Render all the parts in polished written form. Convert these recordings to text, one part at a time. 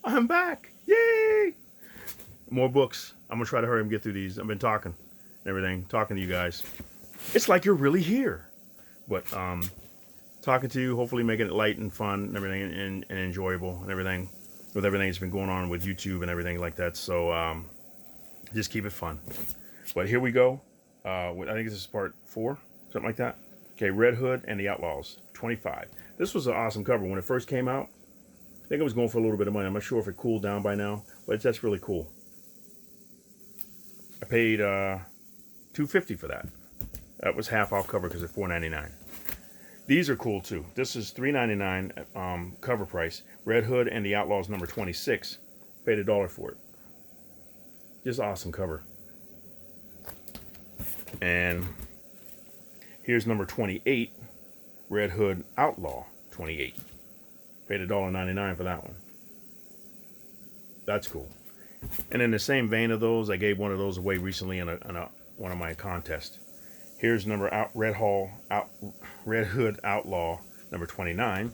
I'm back. Yay! More books. I'm gonna try to hurry and get through these. I've been talking and everything, talking to you guys. It's like you're really here. But talking to you, hopefully making it light and fun and everything and enjoyable and everything with everything that's been going on with YouTube and everything like that. So just keep it fun. But here we go. I think this is part 4, something like that. Okay, Red Hood and the Outlaws, 25. This was an awesome cover when it first came out. I think it was going for a little bit of money. I'm not sure if it cooled down by now, but that's really cool. I paid $2.50 for that. That was half off cover because it's $4.99. These are cool too. This is $3.99 cover price. Red Hood and the Outlaws number 26. Paid $1 for it. Just awesome cover. And here's number 28. Red Hood Outlaw 28. Paid $1.99 for that one. That's cool. And in the same vein of those, I gave one of those away recently in one of my contests. Here's Red Hood Outlaw number 29.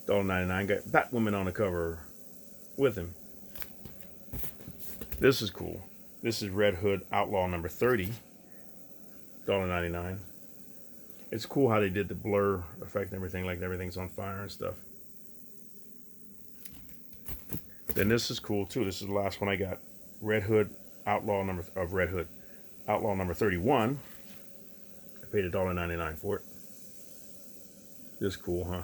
$1.99. Got Batwoman on the cover with him. This is cool. This is Red Hood Outlaw number 30. $1.99. It's cool how they did the blur effect and everything, like everything's on fire and stuff. Then this is cool too. This is the last one I got. Red Hood Outlaw Red Hood Outlaw number 31. I paid $1.99 for it. This is cool, huh?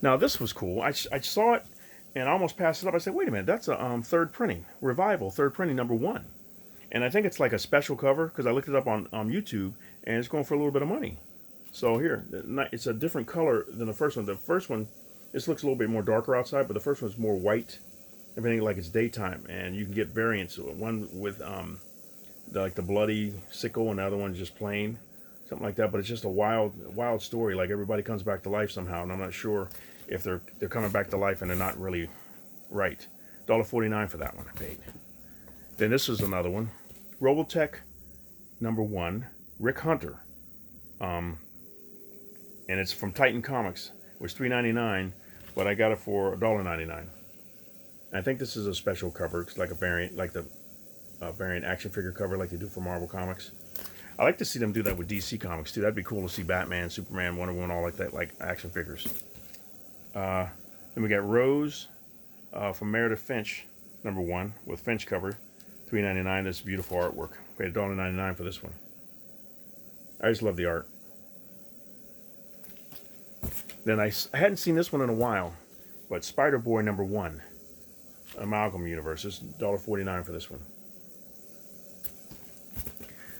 Now this was cool. I saw it and I almost passed it up. I said, wait a minute, that's a third printing. Revival, third printing number 1. And I think it's like a special cover because I looked it up on YouTube and it's going for a little bit of money. So here, it's a different color than the first one. The first one, this looks a little bit more darker outside, but the first one's more white. Everything like it's daytime, and you can get variants. One with like the bloody sickle, and the other one's just plain, something like that. But it's just a wild story. Like everybody comes back to life somehow, and I'm not sure if they're coming back to life and they're not really right. $1.49 for that one I paid. Then this is another one, Robotech number 1, Rick Hunter, and it's from Titan Comics. It was $3.99, but I got it for $1.99. I think this is a special cover. It's like a variant, like the variant action figure cover like they do for Marvel Comics. I like to see them do that with DC Comics too. That'd be cool to see Batman, Superman, Wonder Woman, all like that, like action figures. Then we got Rose from Meredith Finch, number 1, with Finch cover. $3.99. This beautiful artwork. Paid $1.99 for this one. I just love the art. Then I hadn't seen this one in a while, but Spider Boy number 1, Amalgam Universe. This is $1.49 for this one.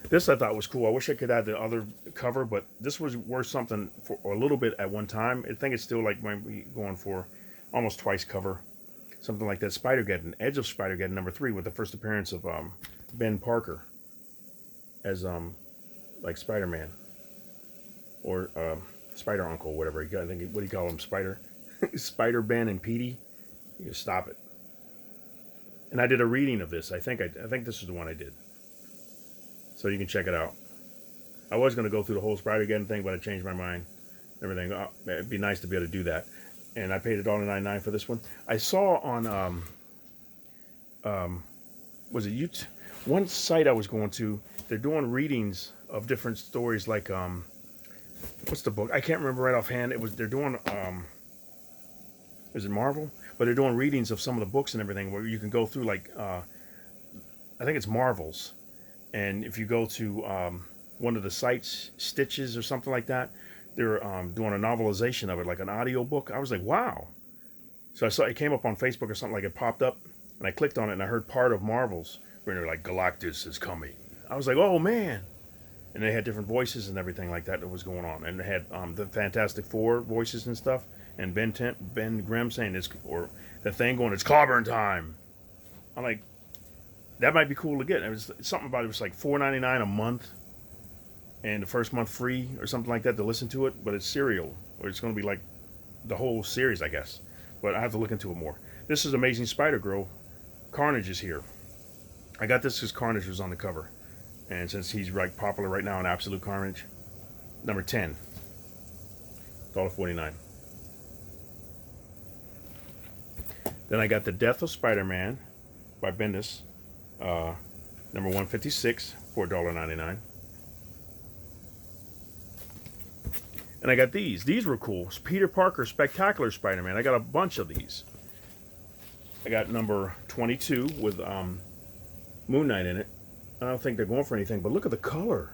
This I thought was cool. I wish I could add the other cover, but this was worth something for a little bit at one time. I think it's still like might be going for almost twice cover. Something like that. Spider-Geddon, Edge of Spider-Geddon number 3, with the first appearance of Ben Parker as like Spider-Man or Spider Uncle, whatever. I think what do you call him? Spider, Spider Ben and Petey. You can stop it. And I did a reading of this. I think this is the one I did. So you can check it out. I was going to go through the whole Spider-Geddon thing, but I changed my mind. Everything. It'd be nice to be able to do that. And I paid $1.99 for this one. I saw on was it YouTube? One site I was going to, they're doing readings of different stories, like what's the book? I can't remember right offhand. They're doing is it Marvel? But they're doing readings of some of the books and everything where you can go through like I think it's Marvel's. And if you go to one of the sites, Stitches or something like that, they're doing a novelization of it, like an audio book. I was like, wow. So I saw it came up on Facebook or something, like it popped up, and I clicked on it, and I heard part of Marvel's, where they're like, Galactus is coming. I was like, oh, man. And they had different voices and everything like that was going on. And they had the Fantastic Four voices and stuff, and Ben Grimm saying, or the thing going, it's clobber time. I'm like, that might be cool to get. It was something about it was like $4.99 a month. And the first month free or something like that to listen to it, but it's serial, or it's going to be like the whole series, I guess. But I have to look into it more. This is Amazing Spider-Girl. Carnage is here. I got this because Carnage was on the cover, and since he's like popular right now in Absolute Carnage, number 10. $1.49. Then I got The Death of Spider-Man by Bendis, number 156 for $1.99. And I got these. These were cool. It's Peter Parker Spectacular Spider-Man. I got a bunch of these. I got number 22 with Moon Knight in it. I don't think they're going for anything, but look at the color.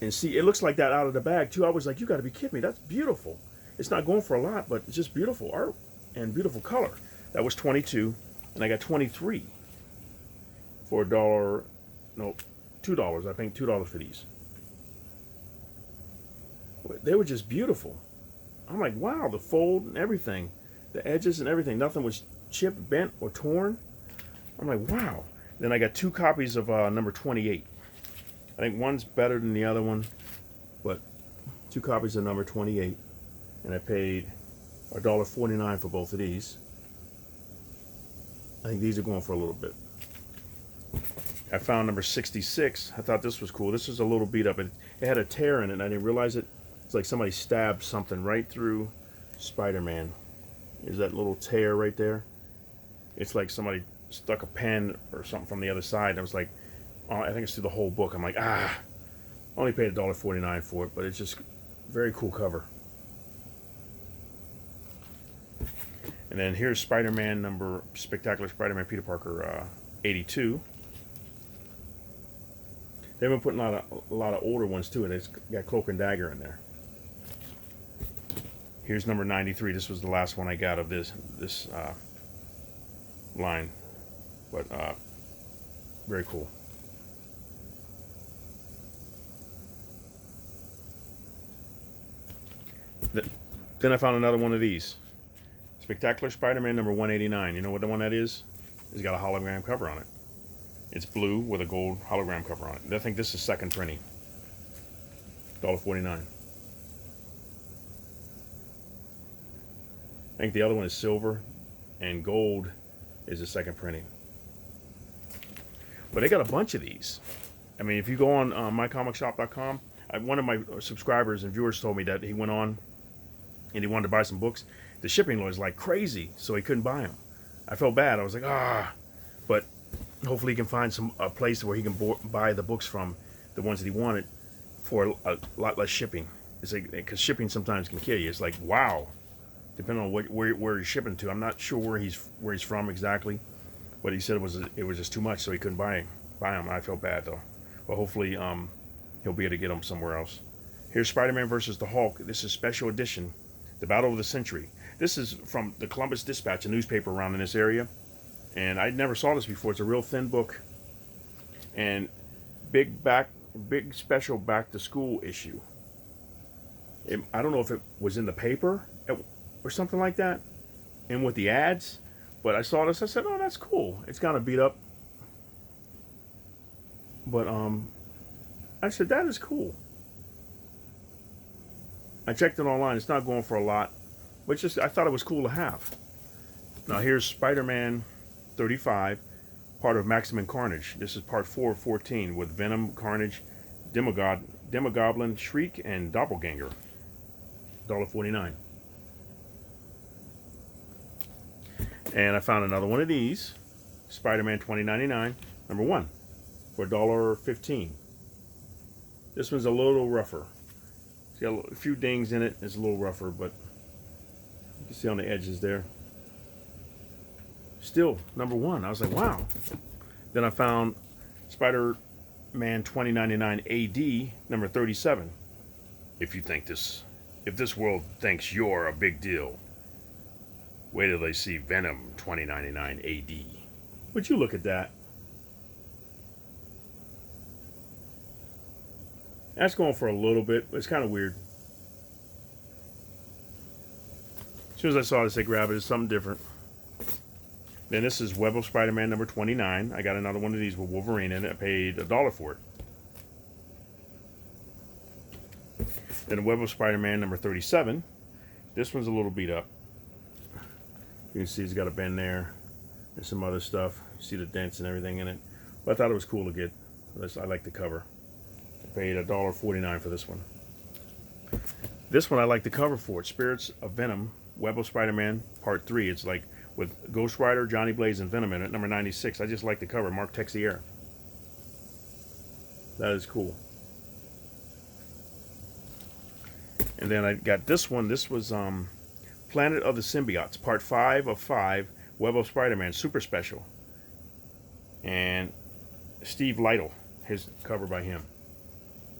And see, it looks like that out of the bag too. I was like, you got to be kidding me. That's beautiful. It's not going for a lot, but it's just beautiful art and beautiful color. That was 22, and I got 23 for $1. No, $2. I paid $2 for these. They were just beautiful. I'm like, wow, the fold and everything, the edges and everything, nothing was chipped, bent, or torn. I'm like, wow. Then I got 2 copies of number 28. I think one's better than the other one, but 2 copies of number 28, and I paid $1.49 for both of these. I think these are going for a little bit. I found number 66. I thought this was cool. This is a little beat up. It had a tear in it, and I didn't realize it. It's like somebody stabbed something right through Spider-Man. Is that little tear right there? It's like somebody stuck a pen or something from the other side. And I was like, oh, I think it's through the whole book. I'm like, I only paid $1.49 for it, but it's just very cool cover. And then here's Spider-Man number, Spectacular Spider-Man Peter Parker 82. They've been putting a lot of older ones too. It's got Cloak and Dagger in there. Here's number 93. This was the last one I got of this line, but very cool. Then I found another one of these. Spectacular Spider-Man number 189. You know what the one that is? It's got a hologram cover on it. It's blue with a gold hologram cover on it. I think this is second printing. $1.49. I think the other one is silver, and gold is the second printing. But they got a bunch of these. I mean, if you go on mycomicshop.com, one of my subscribers and viewers told me that he went on and he wanted to buy some books. The shipping was like crazy, so he couldn't buy them. I felt bad. I was like, but hopefully he can find a place where he can buy the books from, the ones that he wanted, for a lot less shipping. It's like, because shipping sometimes can kill you. It's like, wow, depending on where he's shipping to. I'm not sure where he's from exactly, but he said it was just too much, so he couldn't buy them. I felt bad though, but hopefully he'll be able to get them somewhere else. Here's Spider-Man versus the Hulk. This is special edition, the Battle of the Century. This is from the Columbus Dispatch, a newspaper around in this area, and I never saw this before. It's a real thin book, and big special back to school issue. I don't know if it was in the paper or something like that, and with the ads, but I saw this. I said, "Oh, that's cool." It's kind of beat up, but I said that is cool. I checked it online. It's not going for a lot, but just I thought it was cool to have. Now here's Spider-Man 35, part of Maximum Carnage. This is part 4 of 14 with Venom, Carnage, Demogoblin, Shriek, and Doppelganger. $1.49. And I found another one of these, Spider-Man 2099, number 1, for $1.15. This one's a little rougher. It's got a few dings in it. It's a little rougher, but you can see on the edges there. Still, number 1. I was like, wow. Then I found Spider-Man 2099 AD, number 37. If this world thinks you're a big deal, wait till they see Venom 2099 AD. Would you look at that? That's going for a little bit, but it's kind of weird. As soon as I saw this, I grabbed it. It's something different. Then this is Web of Spider-Man number 29. I got another one of these with Wolverine in it. I paid $1 for it. Then Web of Spider-Man number 37. This one's a little beat up. You can see it's got a bend there and some other stuff. You see the dents and everything in it. But I thought it was cool to get. I like the cover. I paid $1.49 for this one. This one I like the cover for it. Spirits of Venom, Web of Spider-Man, Part 3. It's like with Ghost Rider, Johnny Blaze, and Venom in it, number 96. I just like the cover. Mark Texier. That is cool. And then I got this one. This was Planet of the Symbiotes, Part 5 of 5, Web of Spider-Man, Super Special. And Steve Lytle, his cover by him.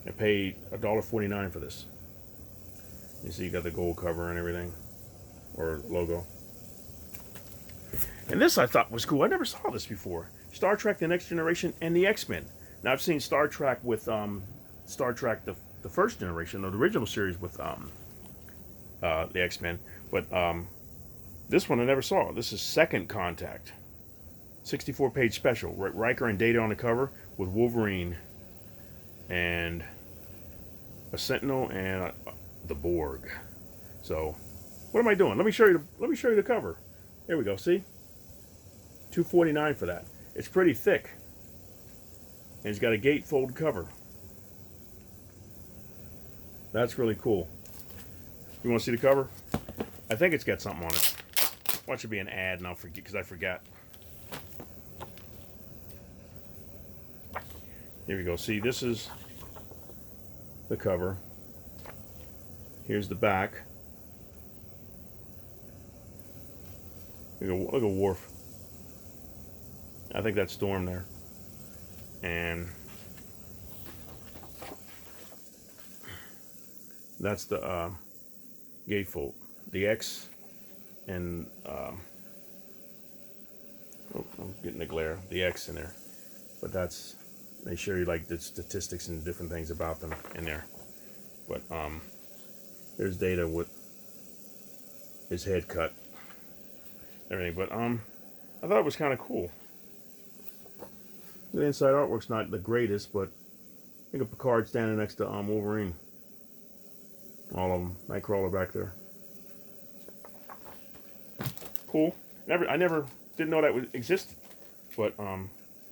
I paid $1.49 for this. You see, you got the gold cover and everything, or logo. And this I thought was cool. I never saw this before. Star Trek: The Next Generation and the X-Men. Now I've seen Star Trek with Star Trek the first generation, or the original series with the X-Men, but this one I never saw. This is Second Contact, 64-page special. Riker and Data on the cover with Wolverine and a Sentinel and the Borg. So, what am I doing? Let me show you. Let me show you the cover. There we go. See, $2.49 for that. It's pretty thick, and it's got a gatefold cover. That's really cool. You want to see the cover? I think it's got something on it. Watch it be an ad, and I'll forget because I forgot. Here we go. See, this is the cover. Here's the back. Look at Worf. I think that's Storm there. And that's the gatefold. The X and oh, I'm getting the glare. The X in there, but that's, they show you like the statistics and different things about them in there. But there's Data with his head cut, everything. But I thought it was kind of cool. The inside artwork's not the greatest, but I think of Picard standing next to Wolverine. All of them. Nightcrawler back there. Cool. I never didn't know that would exist, but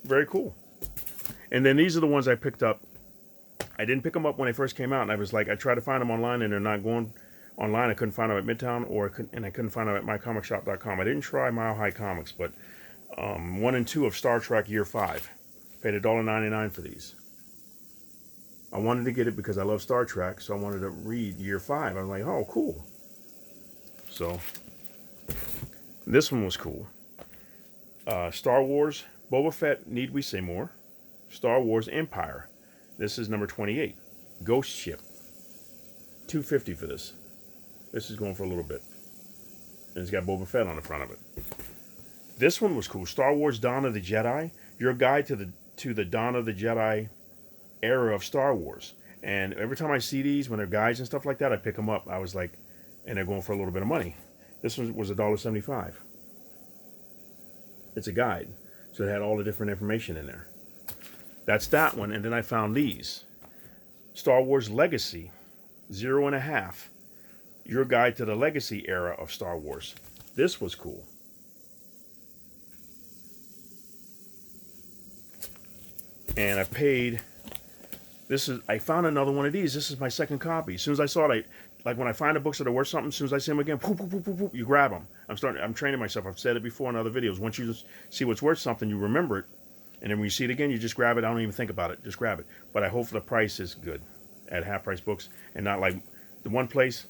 very cool. And then these are the ones I picked up. I didn't pick them up when they first came out, and I was like, I tried to find them online, and they're not going online. I couldn't find them at Midtown, I couldn't find them at mycomicshop.com. I didn't try Mile High Comics, but 1 and 2 of Star Trek Year 5. Paid $1.99 for these. I wanted to get it because I love Star Trek, so I wanted to read Year 5. I'm like, oh, cool. So, this one was cool. Star Wars, Boba Fett, Need We Say More? Star Wars Empire. This is number 28. Ghost Ship. $2.50 for this. This is going for a little bit. And it's got Boba Fett on the front of it. This one was cool. Star Wars Dawn of the Jedi. Your guide to the Dawn of the Jedi era of Star Wars. And every time I see these, when they're guides and stuff like that, I pick them up. I was like, and they're going for a little bit of money. This one was $1.75. It's a guide. So it had all the different information in there. That's that one. And then I found these. Star Wars Legacy, 0.5. Your guide to the Legacy era of Star Wars. This was cool. And I paid, I found another one of these. This is my second copy. As soon as I saw it, like when I find the books that are worth something, as soon as I see them again, poof, poof, poof, poof, poof, you grab them. I'm training myself. I've said it before in other videos. Once you see what's worth something, you remember it. And then when you see it again, you just grab it. I don't even think about it. Just grab it. But I hope the price is good at half-price books and not like the one place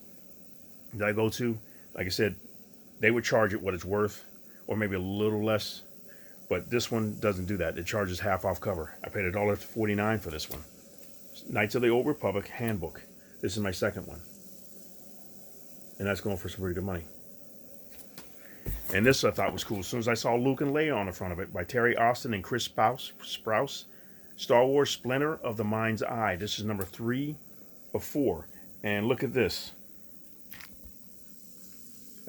that I go to. Like I said, they would charge it what it's worth or maybe a little less. But this one doesn't do that. It charges half off cover. I paid $1.49 for this one. Knights of the Old Republic Handbook. This is my second one. And that's going for some pretty good money. And this I thought was cool. As soon as I saw Luke and Leia on the front of it, by Terry Austin and Chris Sprouse. Star Wars Splinter of the Mind's Eye. This is number 3 of 4. And look at this.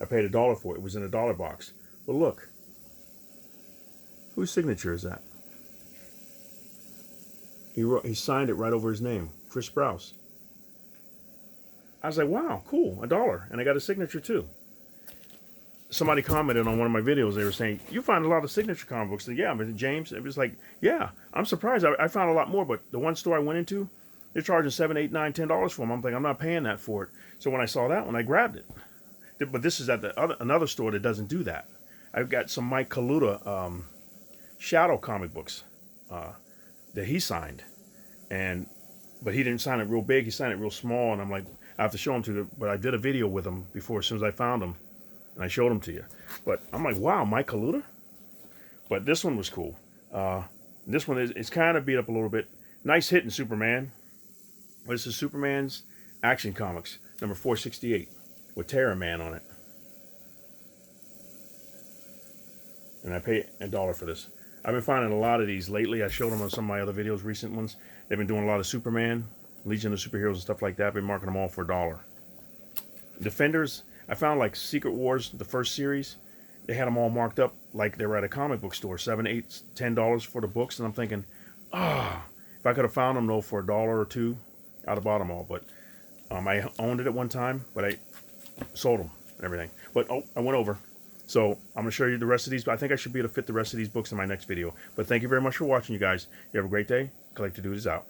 I paid $1 for it. It was in a $1 box. Well, look. Whose signature is that? He signed it right over his name. Chris Sprouse. I was like, wow, cool. $1. And I got a signature too. Somebody commented on one of my videos. They were saying, you find a lot of signature comic books. Yeah, but James, it was like, yeah, I'm surprised. I found a lot more, but the one store I went into, They're charging $7, $8, $9, $10 for them. I'm thinking I'm not paying that for it. So when I saw that one, I grabbed it. But this is at another store that doesn't do that. I've got some Mike Kaluta Shadow comic books that he signed, but he didn't sign it real big. He signed it real small, and I'm like, I have to show him to you. But I did a video with him before, as soon as I found him, and I showed him to you. But I'm like, wow, Mike Kaluta. But this one was cool. This one is kind of beat up a little bit. Nice hitting Superman. This is Superman's Action Comics, number 468, with Terror Man on it. And I pay $1 for this. I've been finding a lot of these lately. I showed them on some of my other videos, recent ones. They've been doing a lot of Superman, Legion of Superheroes and stuff like that. I've been marking them all for $1. Defenders, I found like Secret Wars, the first series. They had them all marked up like they were at a comic book store, $7, $8, $10 for the books. And I'm thinking, if I could have found them though for $1 or $2, I'd have bought them all. But I owned it at one time, but I sold them and everything. But I went over. So I'm going to show you the rest of these. I think I should be able to fit the rest of these books in my next video. But thank you very much for watching, you guys. You have a great day. Collector Dude is out.